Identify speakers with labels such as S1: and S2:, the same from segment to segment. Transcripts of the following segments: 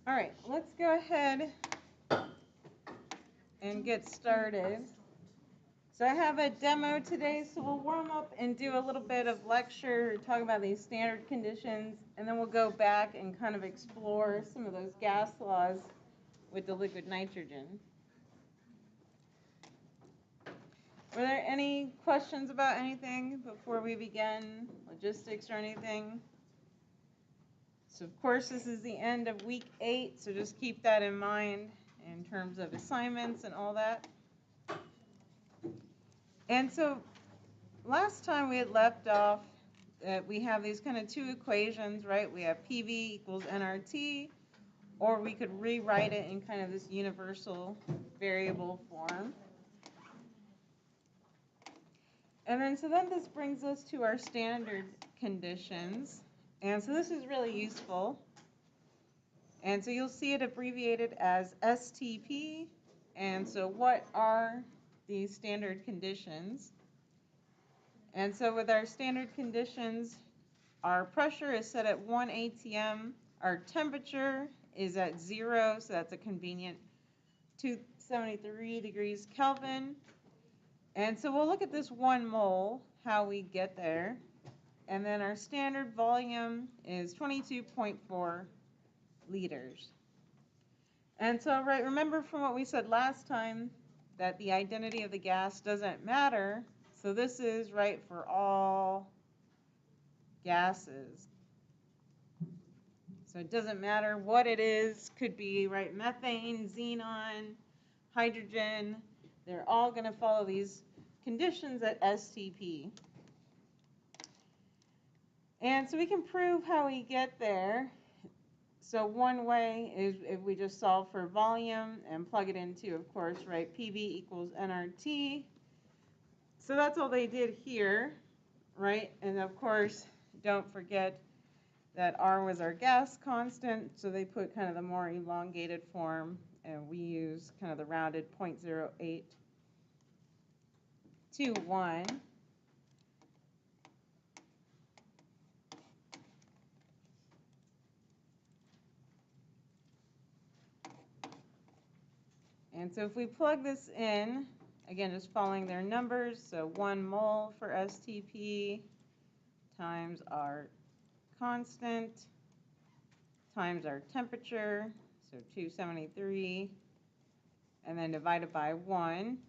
S1: All right, let's go ahead and get started. So I have a demo today, so we'll warm up and do a little bit of lecture, talk about these standard conditions, and then we'll go back and kind of explore some of those gas laws with the liquid nitrogen. Were there any questions about anything before we begin, logistics or anything? So of course this is the end of week 8, so just keep that in mind in terms of assignments and all that. And so last time we had left off that we have these kind of two equations, right? We have PV equals nRT, or we could rewrite it in kind of this universal variable form. And then this brings us to our standard conditions. And so this is really useful. And so you'll see it abbreviated as STP. And so what are these standard conditions? And so with our standard conditions, our pressure is set at 1 atm. Our temperature is at 0, so that's a convenient 273 degrees Kelvin. And so we'll look at this 1 mole, how we get there. And then our standard volume is 22.4 liters. And so, right, remember from what we said last time that the identity of the gas doesn't matter. So this is right for all gases. So it doesn't matter what it is, could be, right, methane, xenon, hydrogen. They're all going to follow these conditions at STP. And so we can prove how we get there. So one way is if we just solve for volume and plug it into, of course, right, PV equals nRT. So that's all they did here, right? And of course, don't forget that R was our gas constant, so they put kind of the more elongated form, and we use kind of the rounded 0.0821. And so if we plug this in, again, just following their numbers, so 1 mole for STP times our constant times our temperature, so 273, and then divided by 1.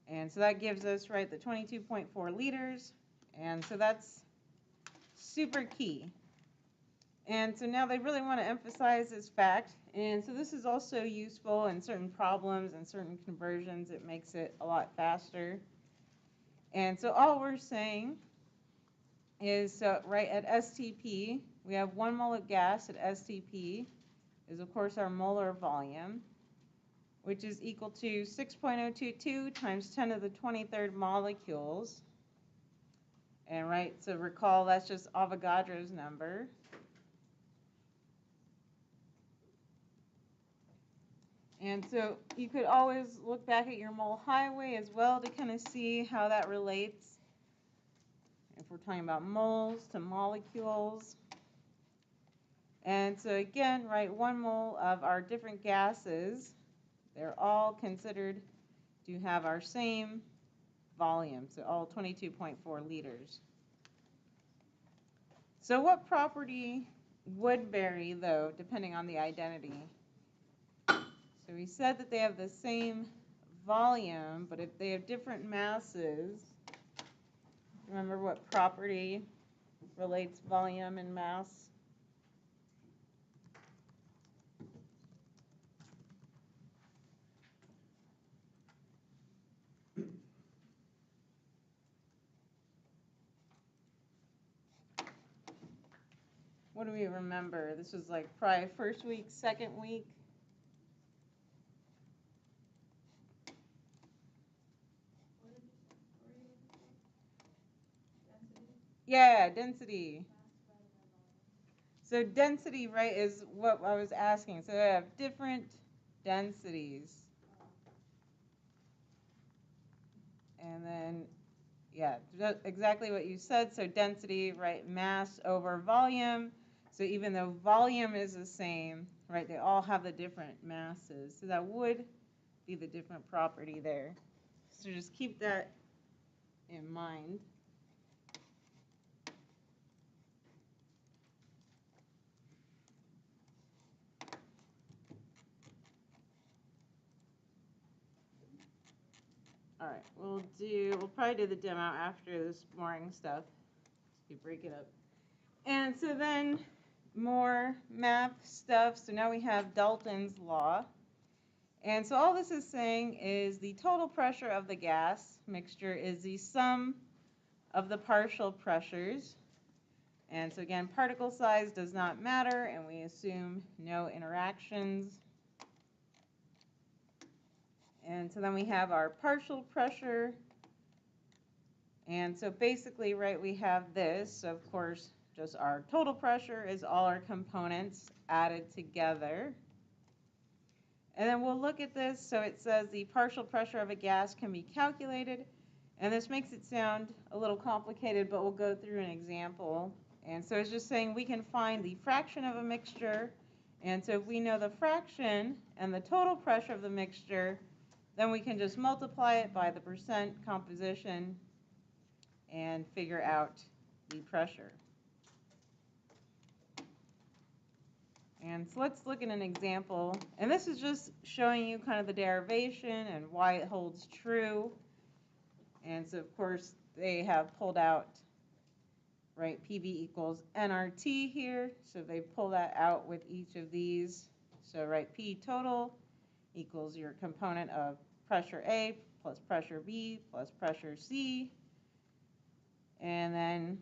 S1: And so that gives us, right, the 22.4 liters. And so that's super key. And so now they really want to emphasize this fact. And so this is also useful in certain problems and certain conversions. It makes it a lot faster. And so all we're saying is, so right at STP, we have 1 mole of gas at STP is, of course, our molar volume, which is equal to 6.022 times 10 to the 23rd molecules. And right, so recall that's just Avogadro's number. And so you could always look back at your mole highway as well to kind of see how that relates. If we're talking about moles to molecules. And so again, right, 1 mole of our different gases, they're all considered to have our same volume, so all 22.4 liters. So what property would vary, though, depending on the identity? So we said that they have the same volume, but if they have different masses, remember what property relates volume and mass? What do we remember? This was like probably first week, second week. Yeah, density. So density, right, is what I was asking. So I have different densities. And then, yeah, exactly what you said. So density, right, mass over volume. So even though volume is the same, right, they all have the different masses. So that would be the different property there. So just keep that in mind. All right, we'll probably do the demo after this boring stuff. You break it up. And so then more math stuff. So now we have Dalton's law. And so all this is saying is the total pressure of the gas mixture is the sum of the partial pressures. And so again, particle size does not matter, and we assume no interactions. And so then we have our partial pressure. And so basically, right, we have this. So of course, just our total pressure is all our components added together. And then we'll look at this. So it says the partial pressure of a gas can be calculated. And this makes it sound a little complicated, but we'll go through an example. And so it's just saying we can find the fraction of a mixture. And so if we know the fraction and the total pressure of the mixture, then we can just multiply it by the percent composition and figure out the pressure. And so let's look at an example. And this is just showing you kind of the derivation and why it holds true. And so, of course, they have pulled out, right, PV equals nRT here. So they pull that out with each of these. So, right, P total equals your component of pressure A plus pressure B plus pressure C. And then,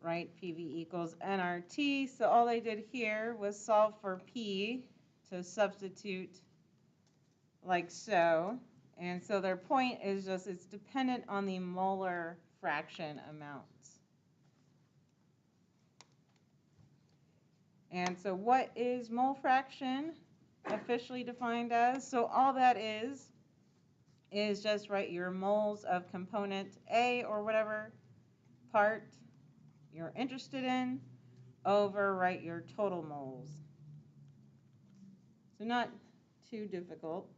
S1: right, PV equals nRT. So all they did here was solve for P to substitute like so. And so their point is just it's dependent on the molar fraction amounts. And so what is mole fraction officially defined as? So all that is just, right, your moles of component A or whatever part you're interested in over, right, your total moles. So not too difficult.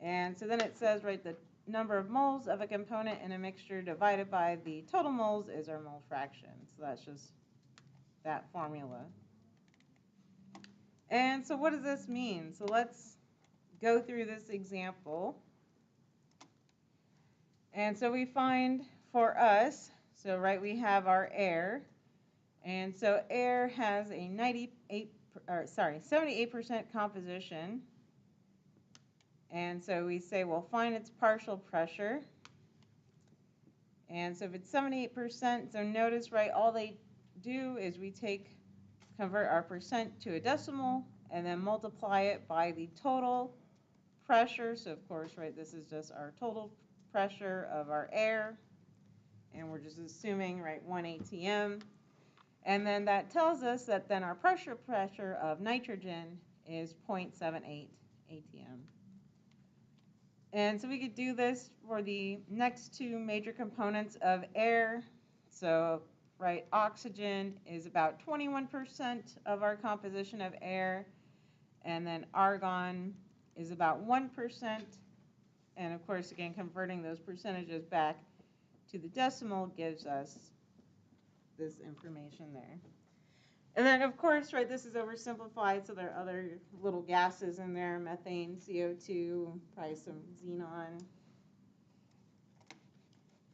S1: And so then it says, right, the number of moles of a component in a mixture divided by the total moles is our mole fraction. So that's just that formula. And so what does this mean? So let's go through this example. And so we find for us, so right, we have our air. And so air has a 78% composition. And so we say, well, find its partial pressure. And so if it's 78%, so notice, right, all they do is we convert our percent to a decimal and then multiply it by the total pressure. So of course, right, this is just our total pressure of our air. And we're just assuming, right, 1 atm. And then that tells us that then our pressure of nitrogen is 0.78 atm. And so we could do this for the next two major components of air. So, right, oxygen is about 21% of our composition of air, and then argon is about 1%. And of course, again, converting those percentages back to the decimal gives us this information there. And then, of course, right, this is oversimplified, so there are other little gases in there, methane, CO2, probably some xenon.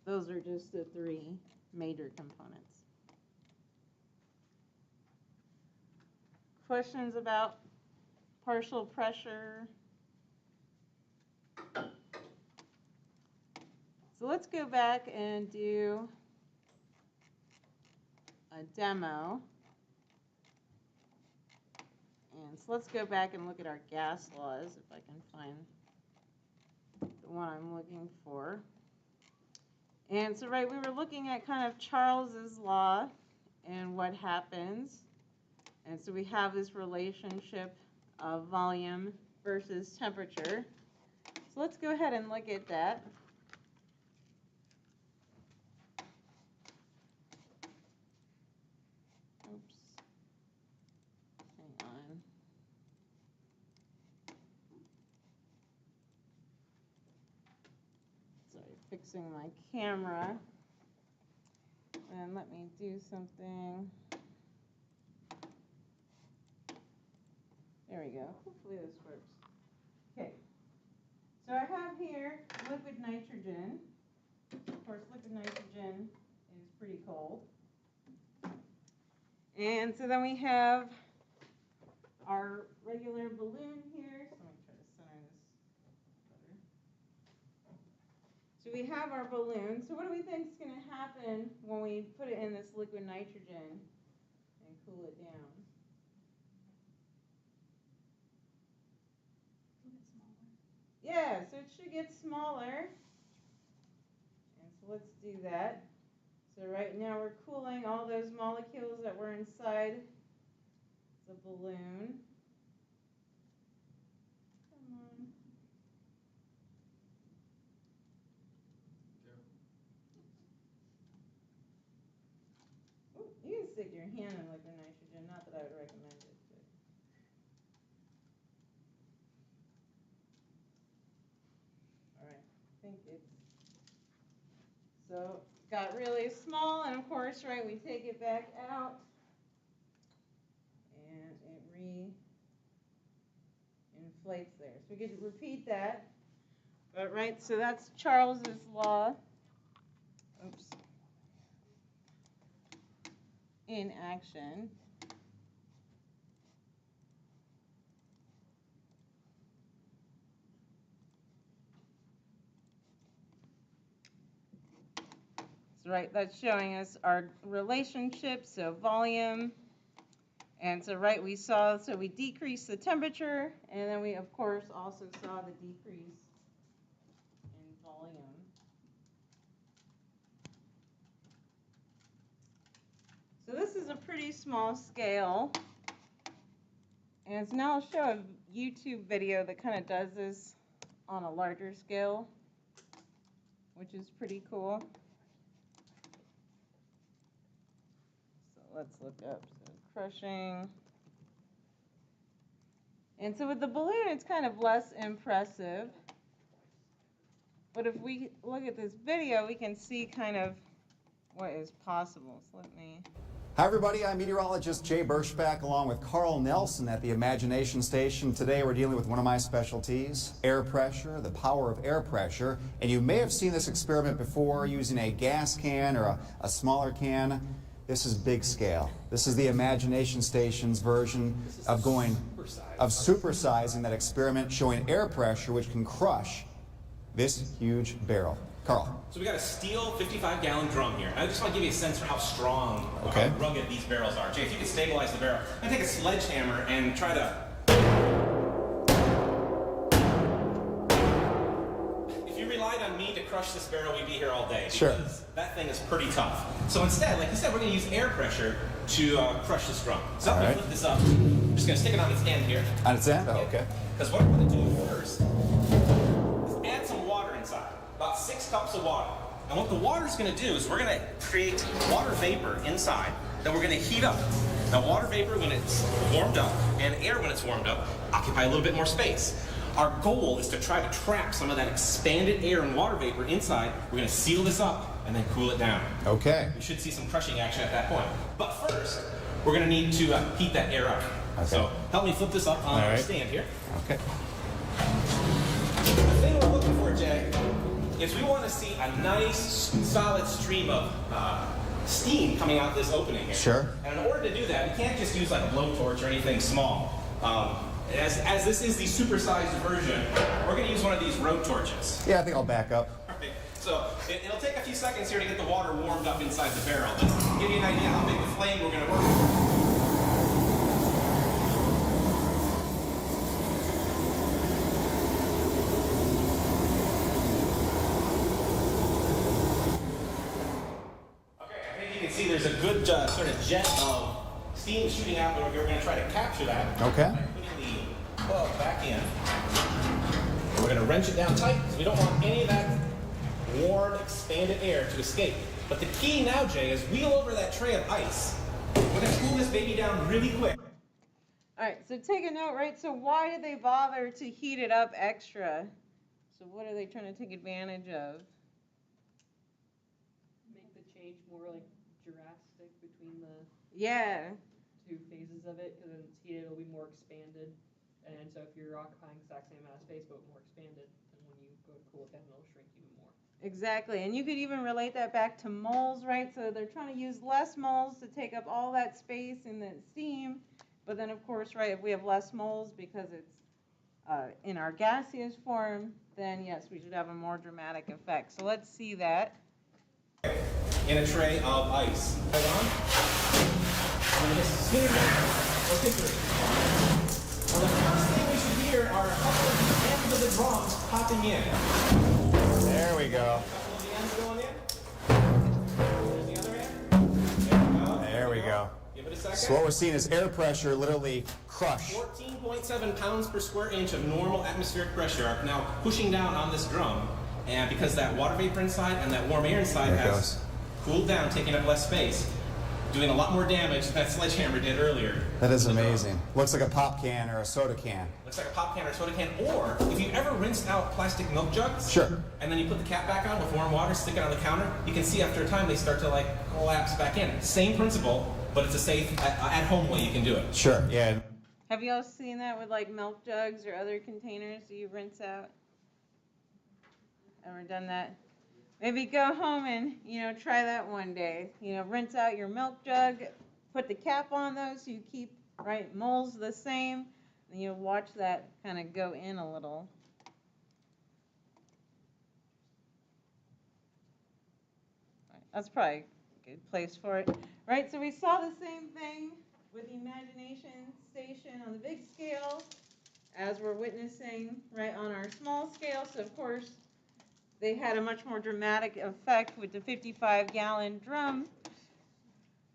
S1: Those are just the three major components. Questions about partial pressure? So let's go back and do a demo. And so let's go back and look at our gas laws, if I can find the one I'm looking for. And so, right, we were looking at kind of Charles's law and what happens. And so we have this relationship of volume versus temperature. So let's go ahead and look at that. fixing my camera. And let me do something. There we go. Hopefully this works. Okay. So I have here liquid nitrogen. Of course, liquid nitrogen is pretty cold. And so then we have our regular balloon here. So let me try to center this better. So we have our balloon. So what do we think is going to happen when we put it in this liquid nitrogen and cool it down? Yeah, so it should get smaller. And so let's do that. So right now we're cooling all those molecules that were inside the balloon. Come on. Ooh, you can stick your hand in liquid nitrogen, not that I would recommend it. All right, I think it's, so got really small, and of course, right, we take it back out, and it re-inflates there. So we could repeat that, but right, so that's Charles's law. Oops. In action. So right, that's showing us our relationship, so volume. And so right, we saw, so we decreased the temperature, and then we of course also saw the decrease in volume. So this is a pretty small scale. And so now I'll show a YouTube video that kind of does this on a larger scale, which is pretty cool. So let's look up, so crushing. And so with the balloon, it's kind of less impressive. But if we look at this video, we can see kind of what is possible. So let me.
S2: Hi everybody, I'm meteorologist Jay Burschback along with Carl Nelson at the Imagination Station. Today we're dealing with one of my specialties, air pressure, the power of air pressure. And you may have seen this experiment before using a gas can or a smaller can. This is big scale. This is the Imagination Station's version of supersizing that experiment, showing air pressure which can crush this huge barrel. Carl.
S3: So we got a steel 55-gallon drum here. I just want to give you a sense for how strong,
S2: how
S3: rugged these barrels are. Jay, if you could stabilize the barrel, I'm going to take a sledgehammer and try to... If you relied on me to crush this barrel, we'd be here all day.
S2: Sure.
S3: Because that thing is pretty tough. So instead, like you said, we're going to use air pressure to crush this drum. So I'm going to flip this up. I'm just going to stick it on its end here.
S2: On its end? Oh, okay.
S3: Because what I'm going to do first is add some water inside. About 6 cups of water. And what the water is going to do is we're going to create water vapor inside that we're going to heat up. Now water vapor when it's warmed up and air when it's warmed up occupy a little bit more space. Our goal is to try to trap some of that expanded air and water vapor inside. We're going to seal this up and then cool it down.
S2: Okay.
S3: We should see some crushing action at that point. But first, we're going to need to heat that air up.
S2: Okay.
S3: So help me flip this up on our stand here.
S2: Okay.
S3: The thing we're looking for, Jay, is we want to see a nice, solid stream of steam coming out this opening here.
S2: Sure.
S3: And in order to do that, we can't just use like a blowtorch or anything small. As this is the supersized version, we're going to use one of these road torches.
S2: Yeah, I think I'll back up.
S3: Right. So it'll take a few seconds here to get the water warmed up inside the barrel. But to give you an idea how big the flame we're going to work with. See, there's a good sort of jet of steam shooting out, but we're going to try to capture that.
S2: Okay.
S3: By putting the plug back in. We're going to wrench it down tight because we don't want any of that warm, expanded air to escape. But the key now, Jay, is wheel over that tray of ice. We're going to cool this baby down really quick.
S1: All right, so take a note, right? So why did they bother to heat it up extra? So what are they trying to take advantage of?
S4: change more like drastic between the
S1: Yeah.
S4: two phases of it, because when it's heated, it'll be more expanded. And so if you're occupying the exact same amount of space but more expanded, then when you go to cool it down, it'll shrink even more.
S1: Exactly, and you could even relate that back to moles, right? So they're trying to use less moles to take up all that space in the steam, but then of course, right, if we have less moles because it's in our gaseous form, then yes, we should have a more dramatic effect. So let's see that.
S3: In a tray of ice. Hold on. I'm going to just spin it around. Let's get through. Now, the first thing we should hear are a couple of the ends of the drums popping in.
S2: There we go.
S3: A couple of the ends going in. There's the other end.
S2: There we go.
S3: Give it a second.
S2: So what we're seeing is air pressure literally crush.
S3: 14.7 pounds per square inch of normal atmospheric pressure are now pushing down on this drum. And because that water vapor inside and that warm air inside
S2: There it
S3: has
S2: goes.
S3: cooled down, taking up less space, doing a lot more damage than that sledgehammer did earlier.
S2: That is
S3: to the drum.
S2: amazing. Looks like a pop can or a soda can.
S3: Looks like a pop can or soda can. Or if you ever rinsed out plastic milk jugs,
S2: Sure.
S3: and then you put the cap back on with warm water, stick it on the counter, you can see after a time they start to like collapse back in. Same principle, but it's a safe at-home way you can do it.
S2: Sure, yeah.
S1: Have you all seen that with like milk jugs or other containers that you rinse out? Ever done that? Maybe go home and, try that one day. Rinse out your milk jug, put the cap on those so you keep, right, moles the same, and watch that kind of go in a little. Right, that's probably a good place for it. Right, so we saw the same thing with the imagination station on the big scale as we're witnessing, right, on our small scale. So, of course, they had a much more dramatic effect with the 55-gallon drum,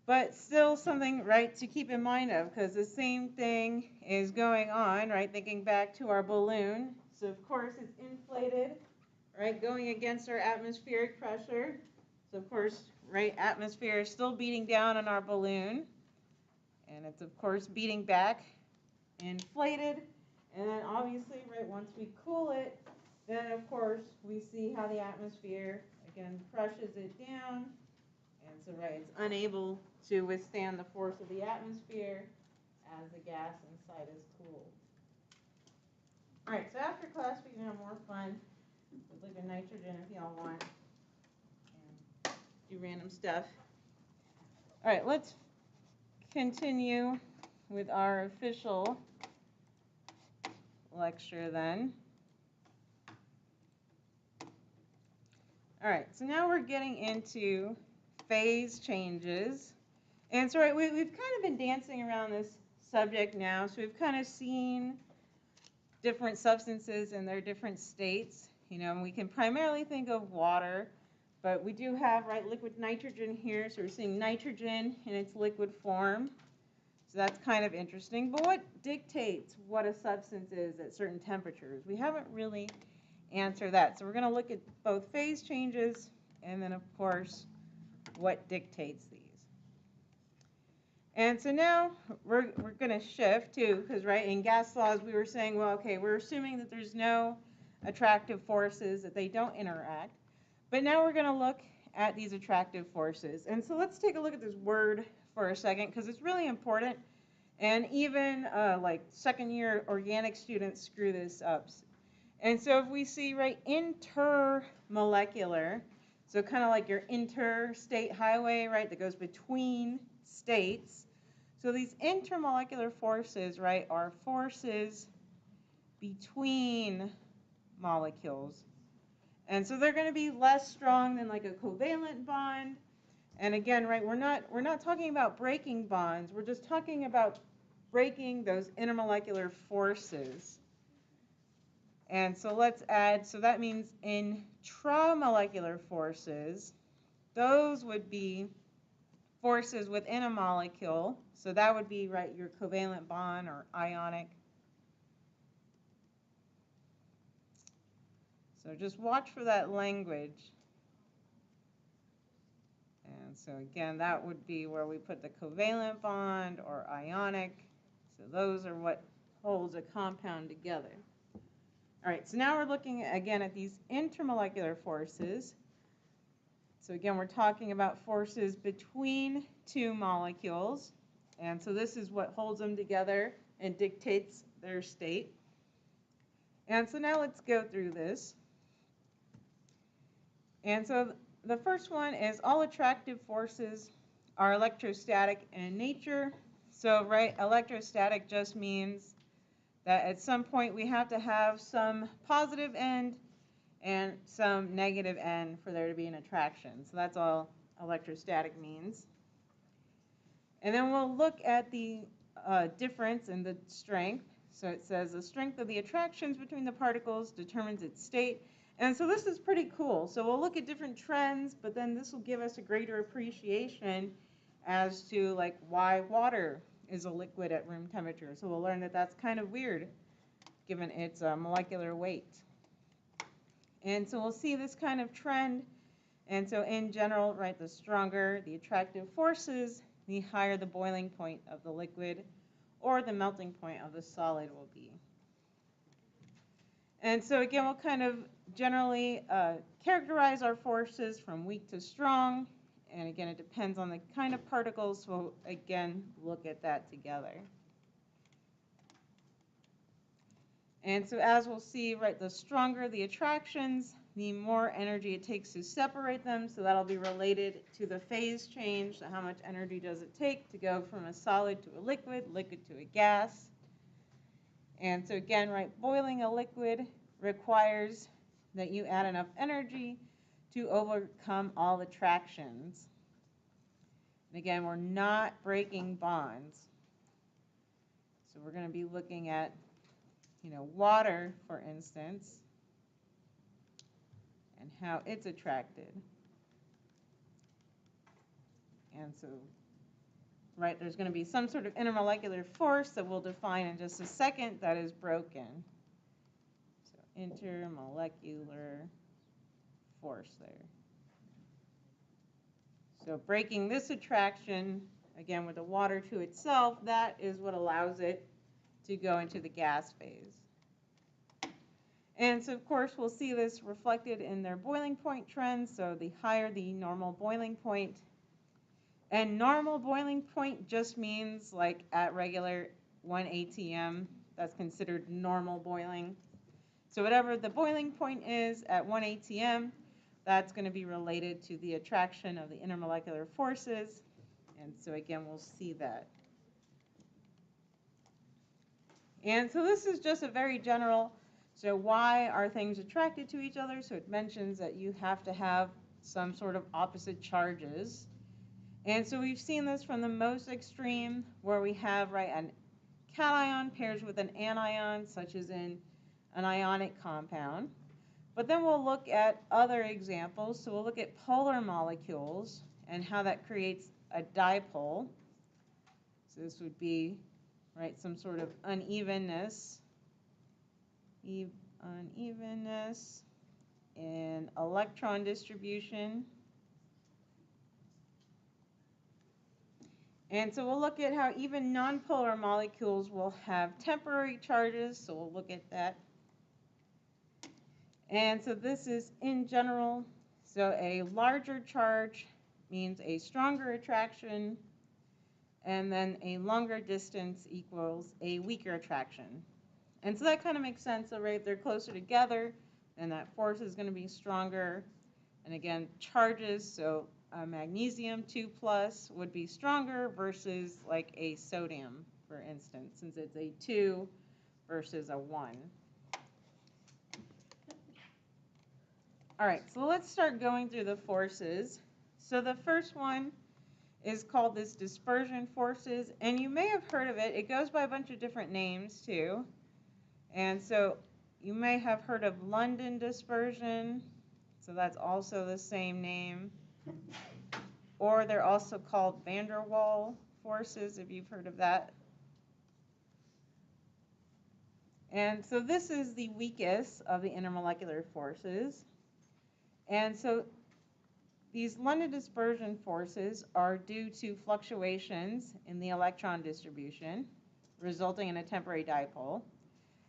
S1: but still something, right, to keep in mind of, because the same thing is going on, right, thinking back to our balloon. So, of course, it's inflated, right, going against our atmospheric pressure. So, of course, right, atmosphere is still beating down on our balloon, and it's, of course, beating back, inflated, and then obviously, right, once we cool it, then, of course, we see how the atmosphere, again, crushes it down. And so, right, it's unable to withstand the force of the atmosphere as the gas inside is cooled. All right, so after class, we can have more fun with liquid nitrogen if y'all want. And do random stuff. All right, let's continue with our official lecture then. All right, so now we're getting into phase changes. And so, right, we've kind of been dancing around this subject now. So we've kind of seen different substances and their different states. And we can primarily think of water, but we do have, right, liquid nitrogen here. So we're seeing nitrogen in its liquid form. So that's kind of interesting. But what dictates what a substance is at certain temperatures? We haven't really answered that. So we're going to look at both phase changes and then, of course, what dictates these. And so now we're going to shift too, because, right, in gas laws we were saying, well, okay, we're assuming that there's no attractive forces, that they don't interact. But now we're going to look at these attractive forces. And so let's take a look at this word for a second, because it's really important. And even like second-year organic students screw this up. And so if we see, right, intermolecular, so kind of like your interstate highway, right, that goes between states. So these intermolecular forces, right, are forces between molecules. And so they're going to be less strong than like a covalent bond. And again, right, we're not talking about breaking bonds. We're just talking about breaking those intermolecular forces. And so let's add, so that means intramolecular forces, those would be forces within a molecule. So that would be, right, your covalent bond or ionic. So just watch for that language. And so again, that would be where we put the covalent bond or ionic. So those are what holds a compound together. All right, so now we're looking again at these intermolecular forces. So again, we're talking about forces between two molecules. And so this is what holds them together and dictates their state. And so now let's go through this. And so the first one is all attractive forces are electrostatic in nature. So, right, electrostatic just means that at some point we have to have some positive end and some negative end for there to be an attraction. So that's all electrostatic means. And then we'll look at the difference in the strength. So it says the strength of the attractions between the particles determines its state. And so this is pretty cool. So we'll look at different trends, but then this will give us a greater appreciation as to like why water is a liquid at room temperature. So we'll learn that that's kind of weird given its molecular weight. And so we'll see this kind of trend. And so in general, right, the stronger the attractive forces, the higher the boiling point of the liquid or the melting point of the solid will be. And so again, we'll kind of generally characterize our forces from weak to strong. And again, it depends on the kind of particles. So we'll again look at that together. And so as we'll see, right, the stronger the attractions, the more energy it takes to separate them. So that'll be related to the phase change. So how much energy does it take to go from a solid to a liquid, liquid to a gas? And so again, right, boiling a liquid requires that you add enough energy to overcome all attractions. And again, we're not breaking bonds. So we're going to be looking at, water, for instance, and how it's attracted. And so, right, there's going to be some sort of intermolecular force that we'll define in just a second that is broken. So intermolecular force there. So breaking this attraction, again with the water to itself, that is what allows it to go into the gas phase. And so of course we'll see this reflected in their boiling point trends. So the higher the normal boiling point. And normal boiling point just means like at regular 1 atm, that's considered normal boiling. So whatever the boiling point is at 1 atm, that's going to be related to the attraction of the intermolecular forces. And so again, we'll see that. And so this is just a very general, so why are things attracted to each other? So it mentions that you have to have some sort of opposite charges. And so we've seen this from the most extreme, where we have, right, an cation pairs with an anion, such as in an ionic compound. But then we'll look at other examples. So we'll look at polar molecules and how that creates a dipole. So this would be, right, some sort of unevenness in electron distribution. And so we'll look at how even nonpolar molecules will have temporary charges, so we'll look at that. And so this is in general, so a larger charge means a stronger attraction, and then a longer distance equals a weaker attraction. And so that kind of makes sense. So right, if they're closer together, then that force is going to be stronger. And again, charges, so magnesium 2+ would be stronger versus like a sodium, for instance, since it's a 2 versus a 1. All right, so let's start going through the forces. So the first one is called this dispersion forces, and you may have heard of it. It goes by a bunch of different names too. And so you may have heard of London dispersion, so that's also the same name. Or they're also called van der Waal forces, if you've heard of that. And so this is the weakest of the intermolecular forces. And so these London dispersion forces are due to fluctuations in the electron distribution, resulting in a temporary dipole.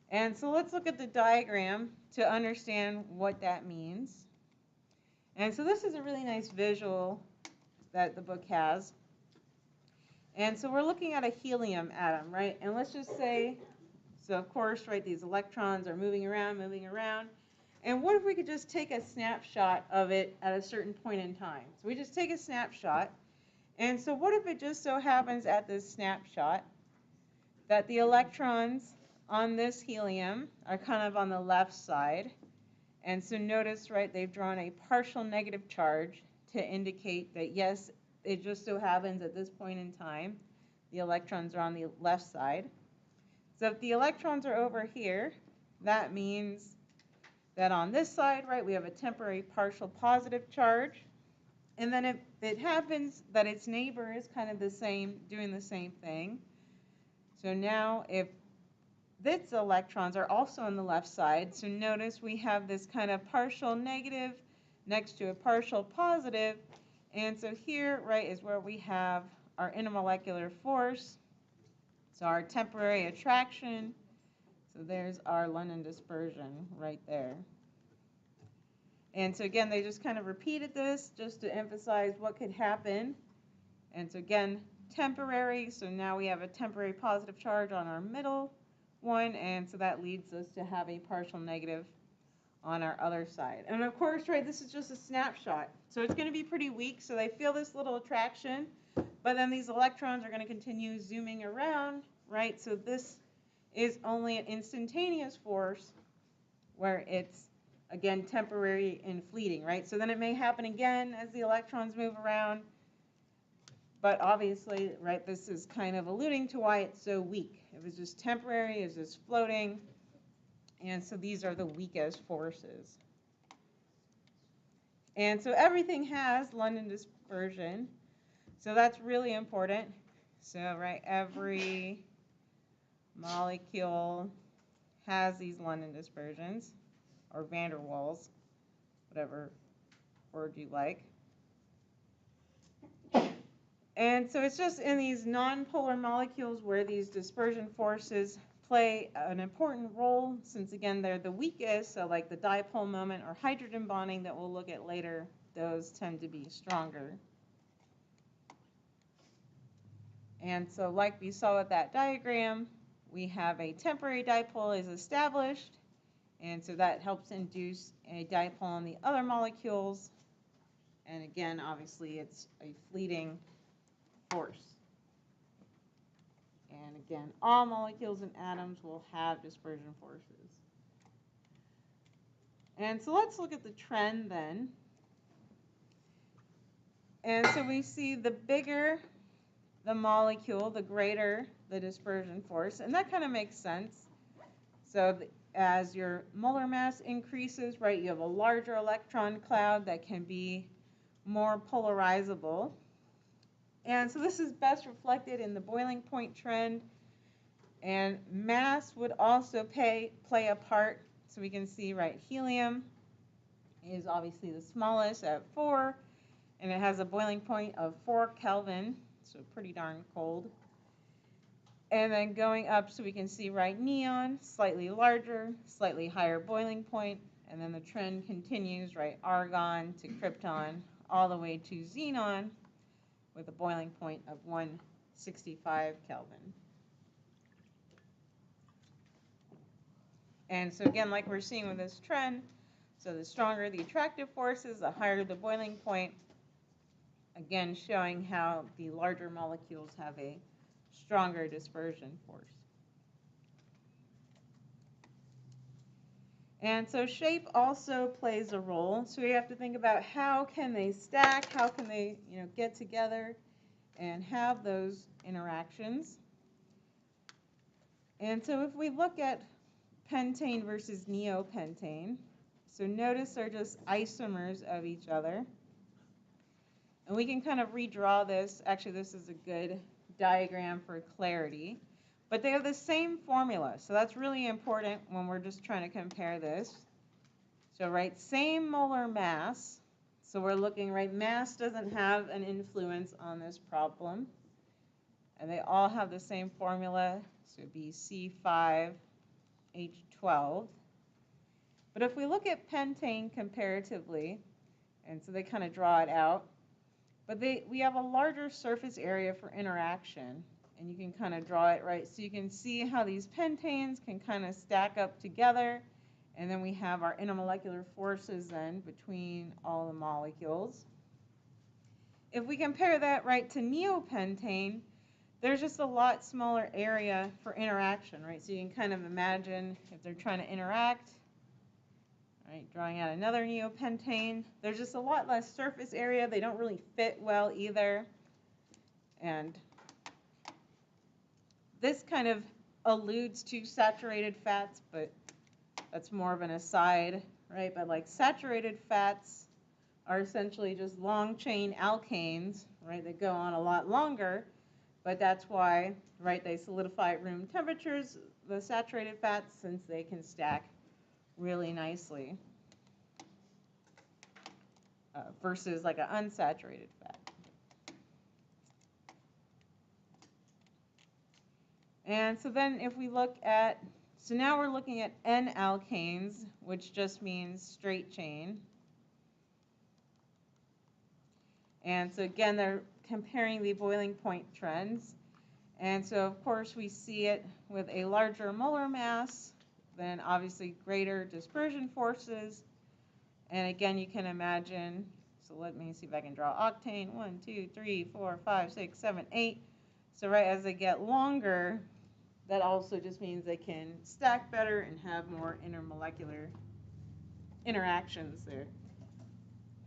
S1: And so let's look at the diagram to understand what that means. And so this is a really nice visual that the book has. And so we're looking at a helium atom, right? And let's just say, so of course, right, these electrons are moving around, moving around. And what if we could just take a snapshot of it at a certain point in time? So we just take a snapshot. And so what if it just so happens at this snapshot that the electrons on this helium are kind of on the left side. And so notice, right, they've drawn a partial negative charge to indicate that, yes, it just so happens at this point in time, the electrons are on the left side. So if the electrons are over here, that means that on this side, right, we have a temporary partial positive charge. And then if it happens that its neighbor is kind of the same, doing the same thing. So now if its electrons are also on the left side, so notice we have this kind of partial negative next to a partial positive. And so here, right, is where we have our intermolecular force. So our temporary attraction. So there's our London dispersion right there. And so again, they just kind of repeated this just to emphasize what could happen. And so again, temporary. So now we have a temporary positive charge on our middle one. And so that leads us to have a partial negative on our other side. And of course, right, this is just a snapshot. So it's going to be pretty weak. So they feel this little attraction. But then these electrons are going to continue zooming around, right? So this is only an instantaneous force where it's, again, temporary and fleeting, right? So then it may happen again as the electrons move around. But obviously, right, this is kind of alluding to why it's so weak. It was just temporary, it was just floating. And so these are the weakest forces. And so everything has London dispersion. So that's really important. So, right, every molecule has these London dispersions, or van der Waals, whatever word you like. And so it's just in these nonpolar molecules where these dispersion forces play an important role, since again they're the weakest. So like the dipole moment or hydrogen bonding that we'll look at later, those tend to be stronger. And so like we saw with that diagram, we have a temporary dipole is established, and so that helps induce a dipole on the other molecules. And again, obviously it's a fleeting force. And again, all molecules and atoms will have dispersion forces. And so let's look at the trend then. And so we see the bigger the molecule, the greater the dispersion force. And that kind of makes sense. So as your molar mass increases, right, you have a larger electron cloud that can be more polarizable. And so this is best reflected in the boiling point trend. And mass would also play a part. So we can see, right, helium is obviously the smallest at 4, and it has a boiling point of 4 Kelvin, so pretty darn cold. And then going up, so we can see, right, neon, slightly larger, slightly higher boiling point, and then the trend continues, right, argon to krypton, all the way to xenon, with a boiling point of 165 Kelvin. And so again, like we're seeing with this trend, so the stronger the attractive forces, the higher the boiling point. Again, showing how the larger molecules have a stronger dispersion force. And so shape also plays a role. So we have to think about how can they stack, how can they, get together and have those interactions. And so if we look at pentane versus neopentane, so notice they're just isomers of each other. And we can kind of redraw this. Actually, this is a good diagram for clarity. But they have the same formula, so that's really important when we're just trying to compare this. So, right, same molar mass. So we're looking, right, mass doesn't have an influence on this problem. And they all have the same formula, so it'd be C5H12. But if we look at pentane comparatively, And so they kind of draw it out. But we have a larger surface area for interaction. And you can kind of draw it, right? So you can see how these pentanes can kind of stack up together. And then we have our intermolecular forces then between all the molecules. If we compare that, right, to neopentane, there's just a lot smaller area for interaction, right? So you can kind of imagine if they're trying to interact, right, drawing out another neopentane. There's just a lot less surface area. They don't really fit well either. And this kind of alludes to saturated fats, but that's more of an aside, right? But like saturated fats are essentially just long chain alkanes, right, that go on a lot longer, but that's why, right, they solidify at room temperatures, the saturated fats, since they can stack really nicely versus like an unsaturated fat. And so then if we look at, so now we're looking at N-alkanes, which just means straight chain. And so again, they're comparing the boiling point trends. And so of course we see it with a larger molar mass, then obviously greater dispersion forces. And again, you can imagine, so let me see if I can draw octane, 1, 2, 3, 4, 5, 6, 7, 8. So right as they get longer, that also just means they can stack better and have more intermolecular interactions there.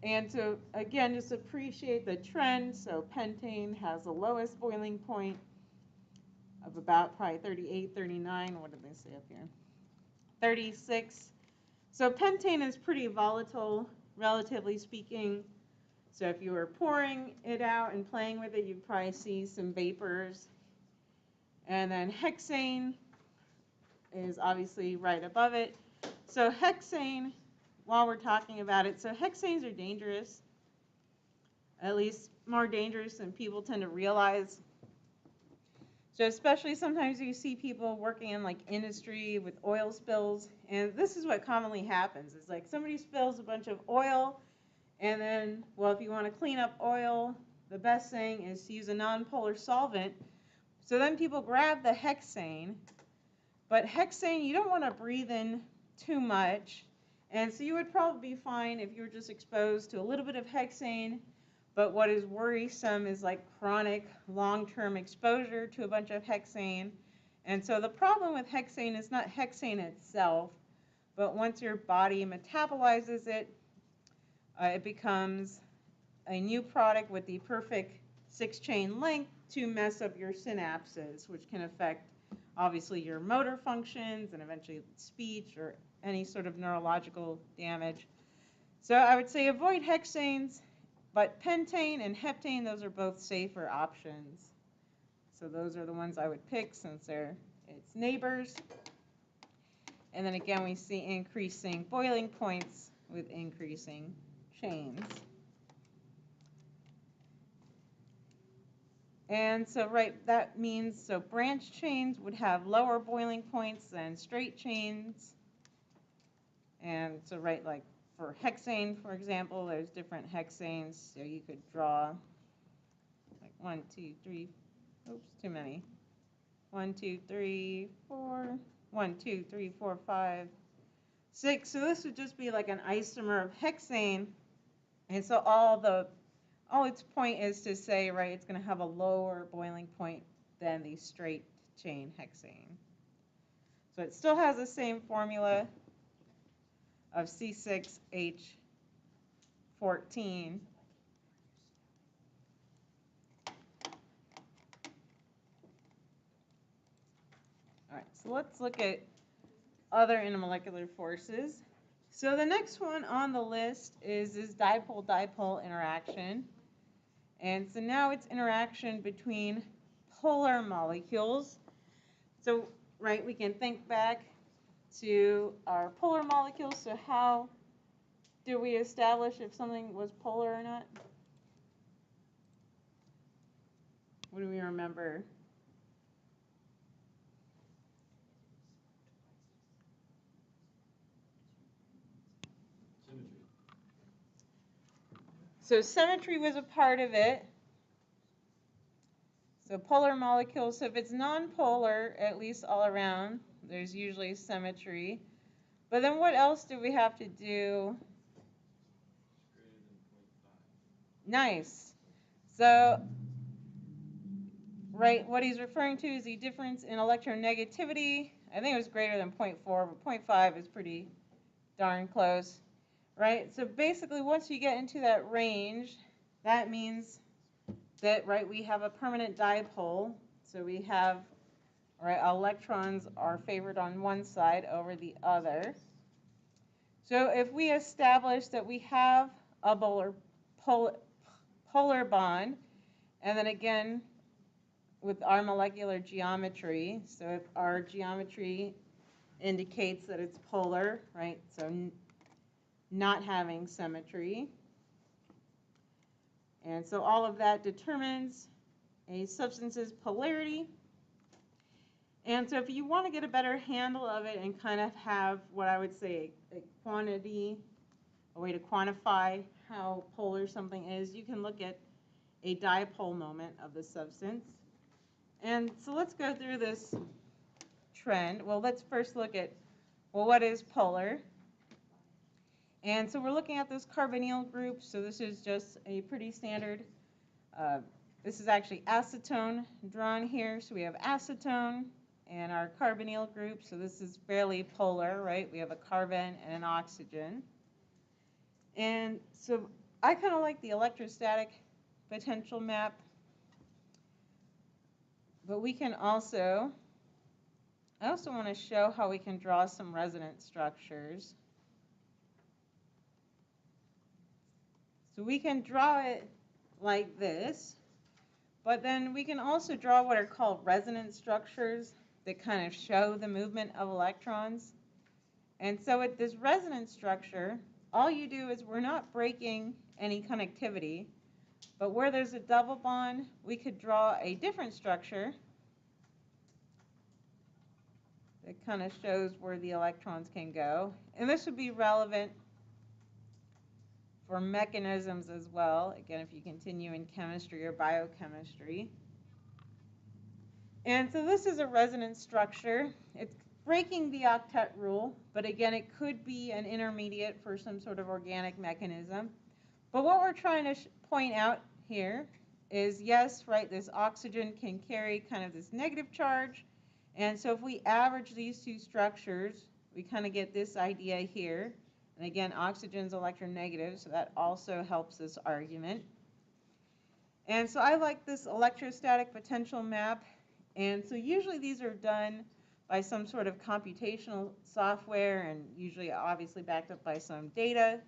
S1: And so again, just appreciate the trend. So pentane has the lowest boiling point of about probably 38, 39. What did they say up here? 36. So pentane is pretty volatile, relatively speaking. So if you were pouring it out and playing with it, you'd probably see some vapors. And then hexane is obviously right above it. So hexane, while we're talking about it, so hexanes are dangerous, at least more dangerous than people tend to realize. So especially sometimes you see people working in like industry with oil spills, and this is what commonly happens. It's like somebody spills a bunch of oil, and then, well, if you want to clean up oil, the best thing is to use a nonpolar solvent. So then people grab the hexane, but hexane, you don't want to breathe in too much. And so you would probably be fine if you were just exposed to a little bit of hexane. But what is worrisome is like chronic long-term exposure to a bunch of hexane. And so the problem with hexane is not hexane itself, but once your body metabolizes it, it becomes a new product with the perfect 6-chain length to mess up your synapses, which can affect obviously your motor functions and eventually speech or any sort of neurological damage. So I would say avoid hexanes, but pentane and heptane, those are both safer options. So those are the ones I would pick since they're its neighbors. And then again, we see increasing boiling points with increasing chains. And so, right, that means, so branch chains would have lower boiling points than straight chains. And so, right, like for hexane, for example, there's different hexanes. So you could draw like 1, 2, 3, oops, too many. 1, 2, 3, 4, 1, 2, 3, 4, 5, 6. So this would just be like an isomer of hexane. And so all its point is to say, right, it's going to have a lower boiling point than the straight chain hexane. So it still has the same formula of C6H14. All right, so let's look at other intermolecular forces. So the next one on the list is this dipole-dipole interaction. And so now it's interaction between polar molecules. So, right, we can think back to our polar molecules. So how do we establish if something was polar or not? What do we remember? So symmetry was a part of it. So polar molecules, so if it's nonpolar, at least all around, there's usually symmetry. But then what else do we have to do? Nice. So, right, what he's referring to is the difference in electronegativity. I think it was greater than 0.4, but 0.5 is pretty darn close, right? So basically, once you get into that range, that means that, right, we have a permanent dipole. So we have, right, electrons are favored on one side over the other. So if we establish that we have a polar bond, and then again, with our molecular geometry, so if our geometry indicates that it's polar, right, so not having symmetry. And so all of that determines a substance's polarity. And so if you want to get a better handle of it and kind of have what I would say a quantity, a way to quantify how polar something is, you can look at a dipole moment of the substance. And so let's go through this trend. Well, let's first look at, well, what is polar? And so we're looking at this carbonyl group. So this is just a pretty standard, this is actually acetone drawn here. So we have acetone and our carbonyl group. So this is fairly polar, right? We have a carbon and an oxygen. And so I kind of like the electrostatic potential map. But we can also, I also want to show how we can draw some resonance structures. So we can draw it like this, but then we can also draw what are called resonance structures that kind of show the movement of electrons. And so with this resonance structure, all you do is we're not breaking any connectivity, but where there's a double bond, we could draw a different structure that kind of shows where the electrons can go. And this would be relevant for mechanisms as well, again, if you continue in chemistry or biochemistry. And so this is a resonance structure. It's breaking the octet rule, but again, it could be an intermediate for some sort of organic mechanism. But what we're trying to point out here is, yes, right, this oxygen can carry kind of this negative charge. And so if we average these two structures, we kind of get this idea here. And again, oxygen's electronegative, so that also helps this argument. And so I like this electrostatic potential map. And so usually these are done by some sort of computational software and usually obviously backed up by some data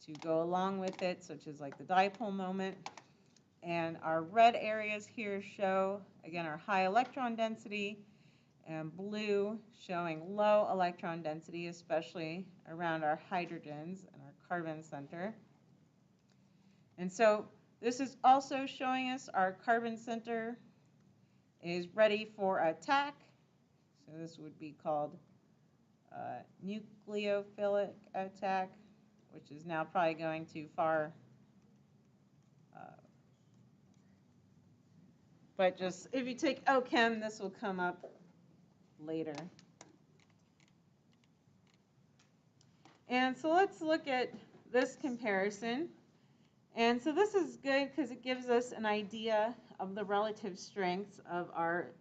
S1: to go along with it, such as like the dipole moment. And our red areas here show, again, our high electron density, and blue showing low electron density, especially around our hydrogens and our carbon center. And so this is also showing us our carbon center is ready for attack. So this would be called nucleophilic attack, which is now probably going too far. But just, if you take OChem, this will come up later. And so let's look at this comparison. And so this is good because it gives us an idea of the relative strengths of our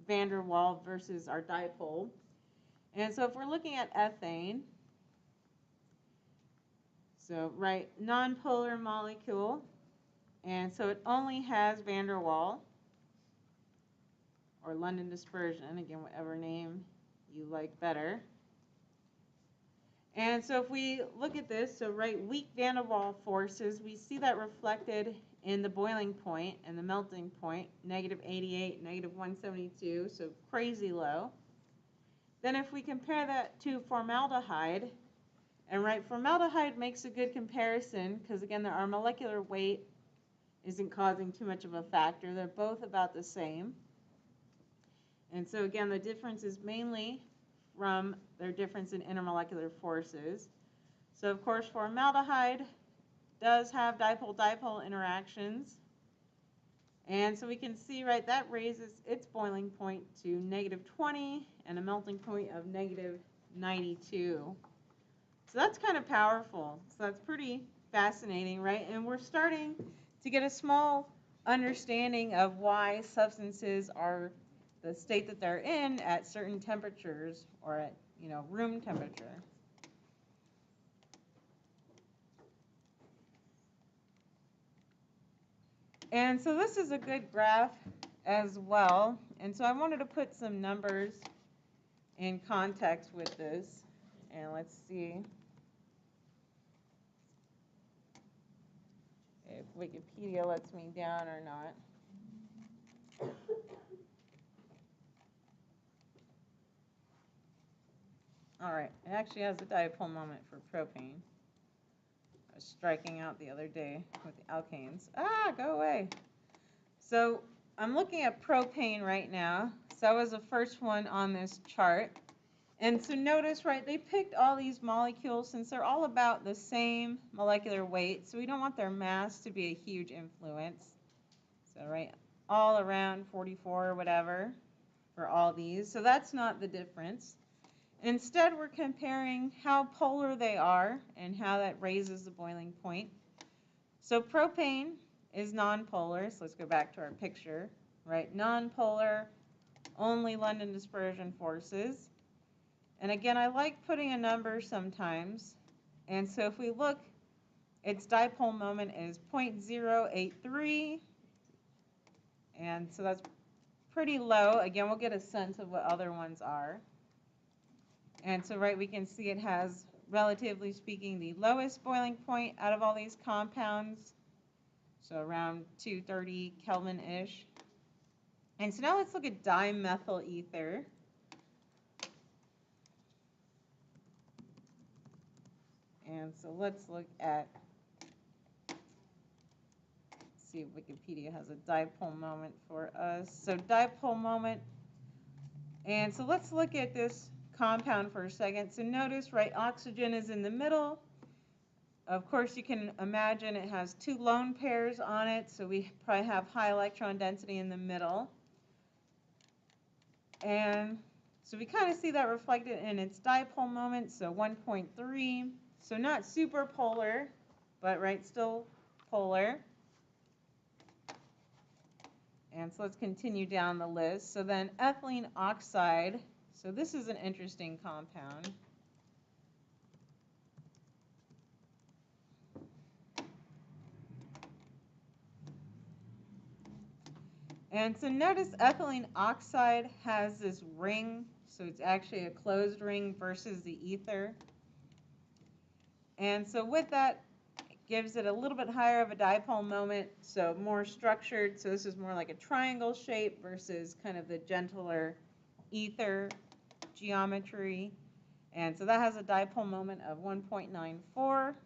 S1: van der Waals versus our dipole. And so if we're looking at ethane, so right, nonpolar molecule, and so it only has van der Waals, or London dispersion, again, whatever name you like better. And so if we look at this, so right, weak van der Waals forces, we see that reflected in the boiling point and the melting point, -88, -172, so crazy low. Then if we compare that to formaldehyde, and right, formaldehyde makes a good comparison because again, our molecular weight isn't causing too much of a factor. They're both about the same. And so again, the difference is mainly from their difference in intermolecular forces. So of course, formaldehyde does have dipole-dipole interactions. And so we can see, right, that raises its boiling point to -20 and a melting point of -92. So that's kind of powerful. So that's pretty fascinating, right? And we're starting to get a small understanding of why substances are the state that they're in at certain temperatures or at, room temperature. And so this is a good graph as well. And so I wanted to put some numbers in context with this. And let's see if Wikipedia lets me down or not. All right, it actually has a dipole moment for propane. I was striking out the other day with the alkanes. Go away. So I'm looking at propane right now. So that was the first one on this chart. And so notice, right, they picked all these molecules since they're all about the same molecular weight. So we don't want their mass to be a huge influence. So, right, all around 44 or whatever for all these. So that's not the difference. Instead, we're comparing how polar they are and how that raises the boiling point. So propane is nonpolar. So let's go back to our picture, right? Nonpolar, only London dispersion forces. And again, I like putting a number sometimes. And so if we look, its dipole moment is 0.083. And so that's pretty low. Again, we'll get a sense of what other ones are. And so, right, we can see it has, relatively speaking, the lowest boiling point out of all these compounds. So around 230 Kelvin-ish. And so now let's look at dimethyl ether. And so let's look at, see if Wikipedia has a dipole moment for us. So dipole moment. And so let's look at this compound for a second. So notice, right, oxygen is in the middle. Of course, you can imagine it has two lone pairs on it, so we probably have high electron density in the middle. And so we kind of see that reflected in its dipole moment, so 1.3. So not super polar, but right, still polar. And so let's continue down the list. So then ethylene oxide. So this is an interesting compound. And so notice ethylene oxide has this ring. So it's actually a closed ring versus the ether. And so with that, it gives it a little bit higher of a dipole moment, so more structured. So this is more like a triangle shape versus kind of the gentler ether geometry. And so that has a dipole moment of 1.94.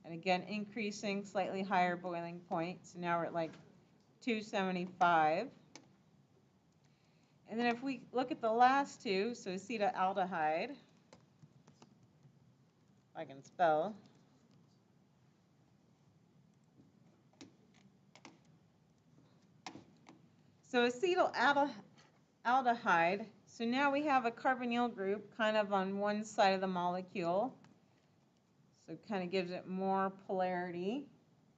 S1: And again, increasing, slightly higher boiling point. So now we're at like 275. And then if we look at the last two, so acetaldehyde, if I can spell. So acetaldehyde, so now we have a carbonyl group kind of on one side of the molecule. So it kind of gives it more polarity.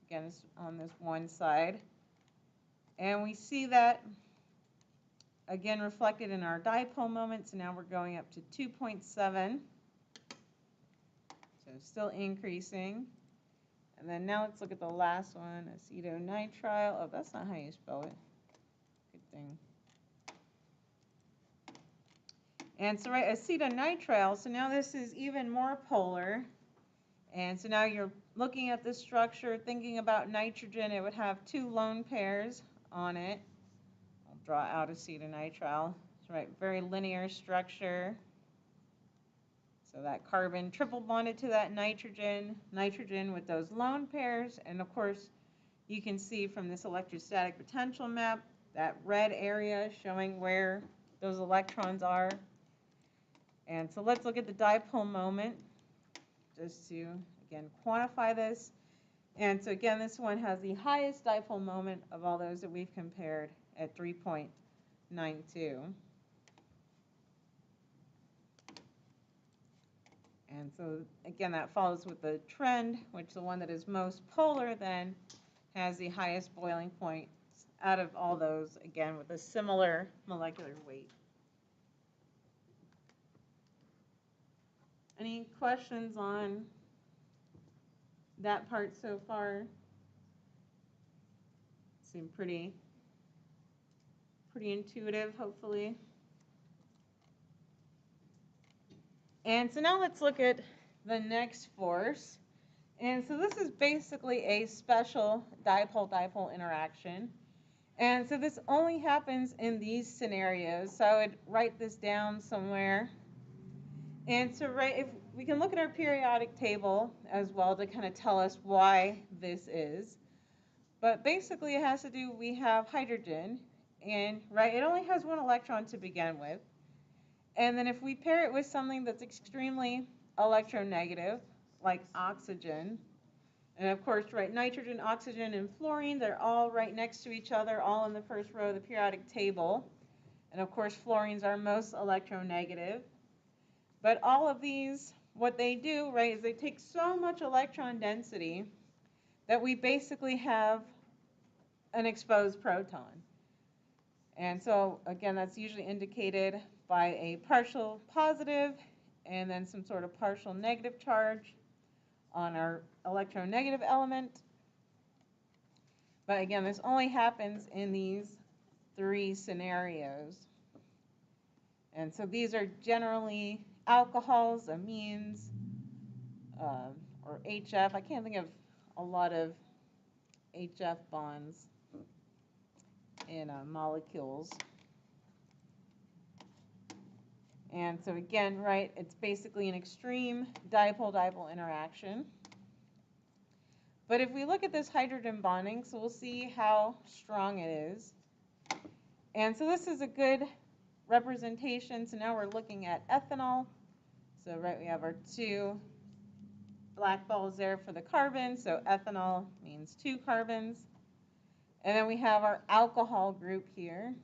S1: Again, it's on this one side. And we see that, again, reflected in our dipole moment. So now we're going up to 2.7. So still increasing. And then now let's look at the last one, acetonitrile. Oh, that's not how you spell it. Good thing. And so, right, acetonitrile, so now this is even more polar. And so now you're looking at this structure, thinking about nitrogen. It would have two lone pairs on it. I'll draw out acetonitrile. It's right, very linear structure. So that carbon triple bonded to that nitrogen, nitrogen with those lone pairs. And of course, you can see from this electrostatic potential map, that red area showing where those electrons are. And so let's look at the dipole moment, just to, again, quantify this. And so again, this one has the highest dipole moment of all those that we've compared at 3.92. And so again, that follows with the trend, which the one that is most polar then has the highest boiling point out of all those, again, with a similar molecular weight. Any questions on that part so far? Seem pretty intuitive, hopefully. And so now let's look at the next force. And so this is basically a special dipole-dipole interaction. And so this only happens in these scenarios. So I would write this down somewhere. And so if we can look at our periodic table as well to kind of tell us why this is. But basically it has to do, we have hydrogen, and it only has one electron to begin with. And then if we pair it with something that's extremely electronegative, like oxygen, and of course, nitrogen, oxygen, and fluorine, they're all right next to each other, all in the first row of the periodic table. And of course, fluorine's our most electronegative. But all of these, what they do, is they take so much electron density that we basically have an exposed proton. And so, again, that's usually indicated by a partial positive and then some sort of partial negative charge on our electronegative element. But again, this only happens in these three scenarios. And so these are generally alcohols, amines, or HF. I can't think of a lot of HF bonds in molecules. And so again, it's basically an extreme dipole-dipole interaction. But if we look at this hydrogen bonding, so we'll see how strong it is. And so this is a good representation. So now we're looking at ethanol. So we have our two black balls there for the carbon. So ethanol means 2 carbons. And then we have our alcohol group here.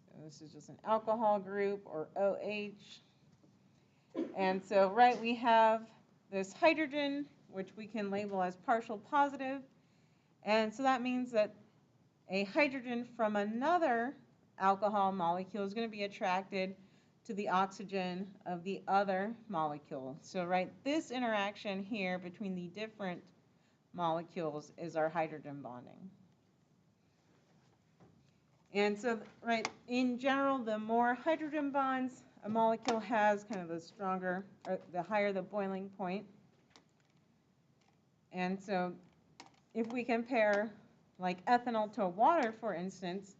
S1: So this is just an alcohol group, or OH. And so we have this hydrogen, which we can label as partial positive. And so that means that a hydrogen from another alcohol molecule is going to be attracted to the oxygen of the other molecule. So this interaction here between the different molecules is our hydrogen bonding. And so in general, the more hydrogen bonds a molecule has, kind of the stronger, or the higher the boiling point. And so if we compare ethanol to water, for instance,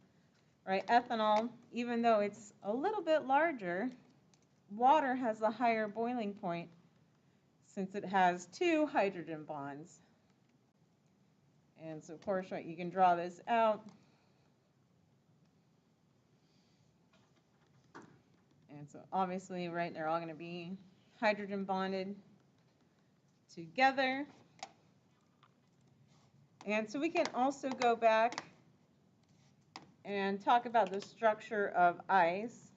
S1: ethanol, even though it's a little bit larger, water has the higher boiling point since it has 2 hydrogen bonds. And so of course, you can draw this out. And so obviously, they're all going to be hydrogen bonded together. And so we can also go back and talk about the structure of ice.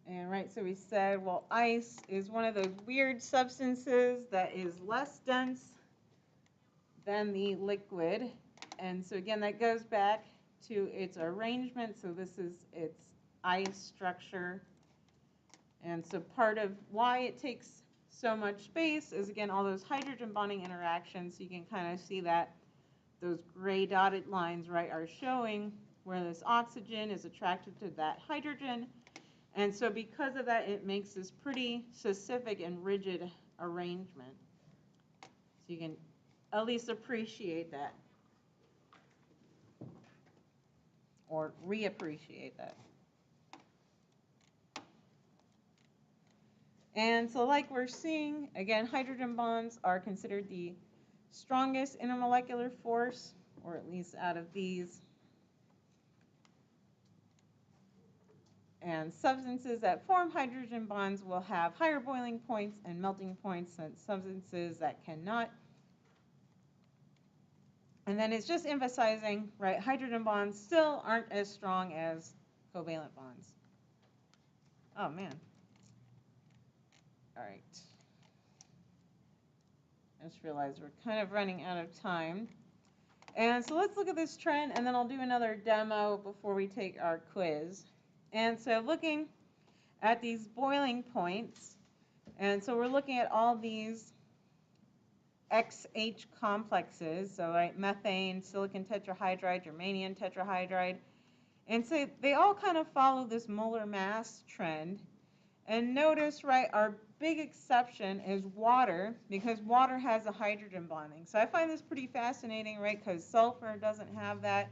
S1: And so we said, well, ice is one of those weird substances that is less dense than the liquid. And so again, that goes back to its arrangement. So this is its ice structure. And so part of why it takes so much space is, again, all those hydrogen bonding interactions. So you can kind of see that those gray dotted lines, are showing where this oxygen is attracted to that hydrogen. And so because of that, it makes this pretty specific and rigid arrangement. So you can at least appreciate that, or reappreciate that. And so we're seeing, again, hydrogen bonds are considered the strongest intermolecular force, or at least out of these. And substances that form hydrogen bonds will have higher boiling points and melting points than substances that cannot. And then it's just emphasizing, right, hydrogen bonds still aren't as strong as covalent bonds. Oh, man. All right. I just realized we're kind of running out of time. And so let's look at this trend, and then I'll do another demo before we take our quiz. And so looking at these boiling points, and so we're looking at all these XH complexes, so right, methane, silicon tetrahydride, germanium tetrahydride. And so they all kind of follow this molar mass trend. And notice, right, our big exception is water, because water has a hydrogen bonding. So I find this pretty fascinating, right, because sulfur doesn't have that,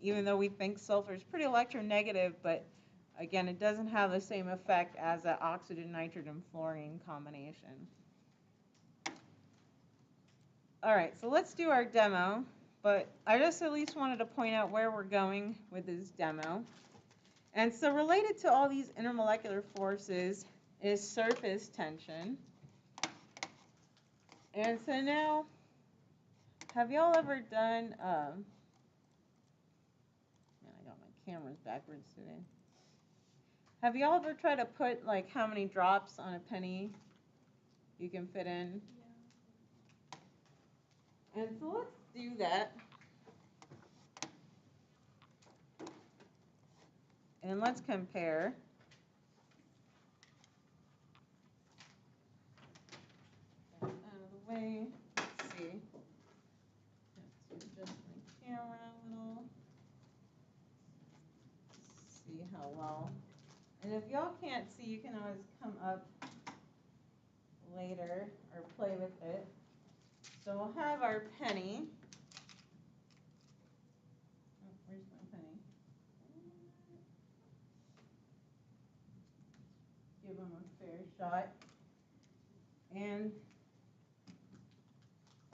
S1: even though we think sulfur is pretty electronegative, but again, it doesn't have the same effect as that oxygen, nitrogen, fluorine combination. All right, so let's do our demo, but I just at least wanted to point out where we're going with this demo. And so related to all these intermolecular forces is surface tension. And so now, have y'all ever done, man, I got my cameras backwards today. Have y'all ever tried to put like how many drops on a penny you can fit in? Yeah. And so let's do that. And let's compare. Get out of the way. Let's see. Have to adjust my camera a little. See how well. And if y'all can't see, you can always come up later or play with it. So we'll have our penny. Oh, where's my penny? Give them a fair shot. And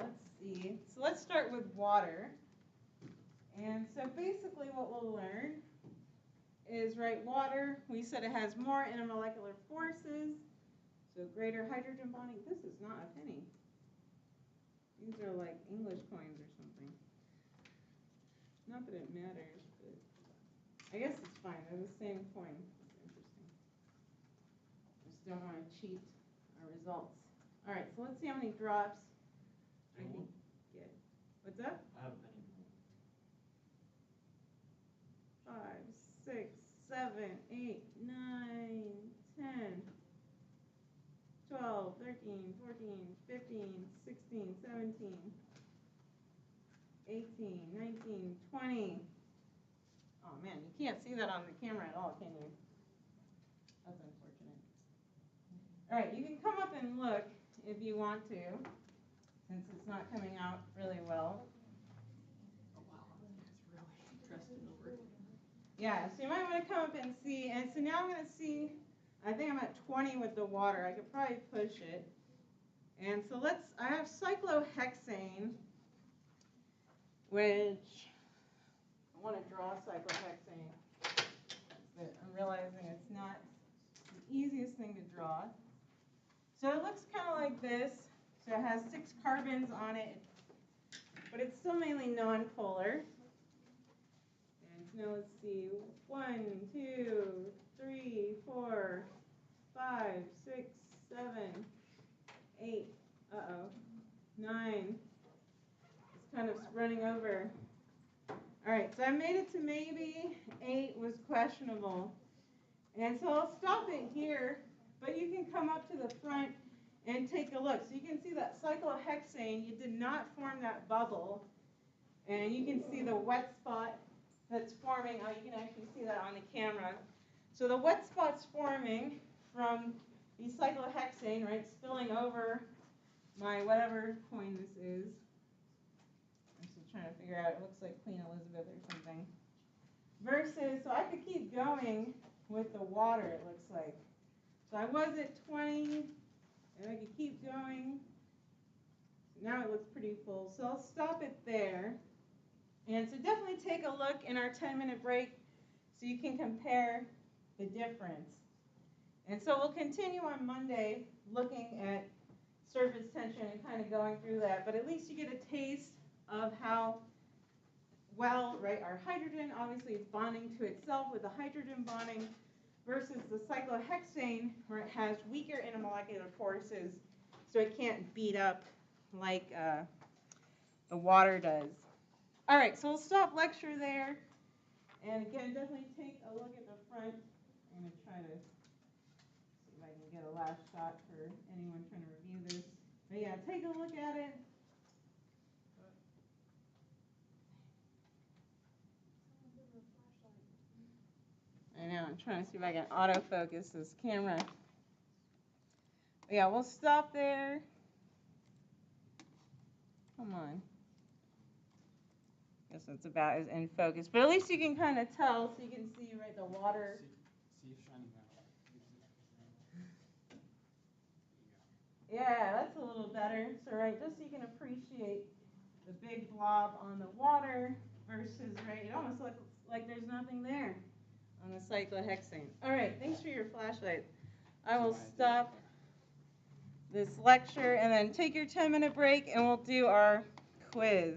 S1: let's see. So let's start with water. And so basically what we'll learn is, right, water, we said it has more intermolecular forces, so greater hydrogen bonding. This is not a penny. These are like English coins or something. Not that it matters, but I guess it's fine. They're the same coin. It's interesting. Just don't want to cheat our results. All right, so let's see how many drops I can get. What's up?
S5: I have a penny.
S1: 5, 6, 7, 8, 9, 10, 12, 13, 14, 15, 16, 17, 18, 19, 20. Oh man, you can't see that on the camera at all, can you? That's unfortunate. All right, you can come up and look if you want to, since it's not coming out really well.
S4: Oh wow, it's really pressed it over.
S1: Yeah, so you might want to come up and see. And so now I'm going to see, I think I'm at 20 with the water. I could probably push it. And so I have cyclohexane, which I want to draw cyclohexane, but I'm realizing it's not the easiest thing to draw. So it looks kind of like this. So it has 6 carbons on it, but it's still mainly nonpolar. Now let's see, 1, 2, 3, 4, 5, 6, 7, 8, 9. It's kind of running over. All right, so I made it to maybe 8 was questionable. And so I'll stop it here, but you can come up to the front and take a look. So you can see that cyclohexane, you did not form that bubble. And you can see the wet spot that's forming. Oh, you can actually see that on the camera. So the wet spot's forming from the cyclohexane, right, spilling over my whatever coin this is. I'm still trying to figure out. It looks like Queen Elizabeth or something. Versus, so I could keep going with the water, it looks like. So I was at 20, and I could keep going. Now it looks pretty full. So I'll stop it there. And so definitely take a look in our 10-minute break so you can compare the difference. And so we'll continue on Monday looking at surface tension and kind of going through that, but at least you get a taste of how well, right, our hydrogen obviously is bonding to itself with the hydrogen bonding versus the cyclohexane where it has weaker intermolecular forces, so it can't beat up like the water does. All right, so we'll stop lecture there. And again, definitely take a look at the front. I'm going to try to see if I can get a last shot for anyone trying to review this. But yeah, take a look at it. I know, I'm trying to see if I can autofocus this camera. But yeah, we'll stop there. Come on. Guess that's about as in focus. But at least you can kind of tell, so you can see, right, the water.
S5: See if shining now.
S1: Yeah, that's a little better. So, right, just so you can appreciate the big blob on the water versus, right, it almost looks like there's nothing there on the cyclohexane. All right, thanks for your flashlight. I will stop this lecture and then take your 10-minute break and we'll do our quiz.